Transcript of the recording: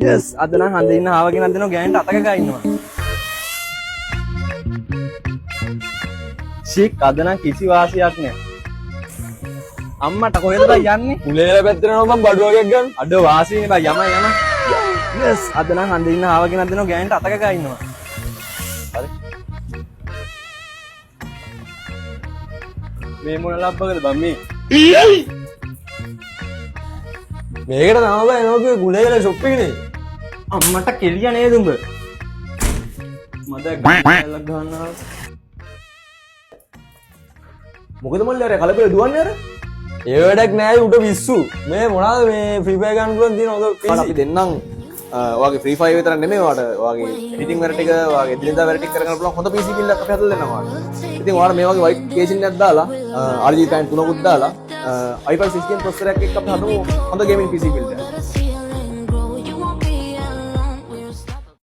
yes අද නම් හන්දේ ඉන්න ආව කෙනෙක් දෙනවා ගෑනට අතක ගා ඉන්නවා. ෂික් අද නම් කිසි වාසියක් නෑ. අම්මට කොහෙද බයි යන්නේ? කුලේල පැත්තට යනවා මම බඩු වගේක් ගන්න. අඩ වාසියනේ බයි යම. yes අද නම් හන්දේ ඉන්න ආව කෙනෙක් දෙනවා ගෑනට අතක ගා ඉන්නවා. හරි. මේ මොන ලබ්බකද බම් මේ? මේකට නම බෑ එනවා කුලේල ෂොප් එකනේ. අම්මට කෙලිය නේද උඹ? මද ගාලක් ගන්නවා. මොකද මල්ලි අර කලබල දුවන්නේ අර? ඒ වැඩක් නෑ උට විශ්සු. මේ මොනවාද මේ ෆ්‍රී ෆයර් ගන්න පුළුවන් තියෙන ඔක PC. අපි දෙන්නම් ඔයාගේ ෆ්‍රී ෆයර් විතර නෙමෙයි ඔයාට ඔයාගේ එඩිටින් වැඩ ටික ඔයාගේ දිනදා වැඩ ටික කරගන්න පුළුවන් හොඳ PC බිල්ලක් අපි හදලා දෙනවා ඔයාලට. ඉතින් ඔයාලා මේ වගේ වයිට් කේසින් එකක් දාලා RGB පෑන් 3කුත් දාලා i5 16 ප්‍රොසෙසර් එකක් එක්ක අපි හදමු හොඳ ගේමින් PC බිල්ඩ් එකක්.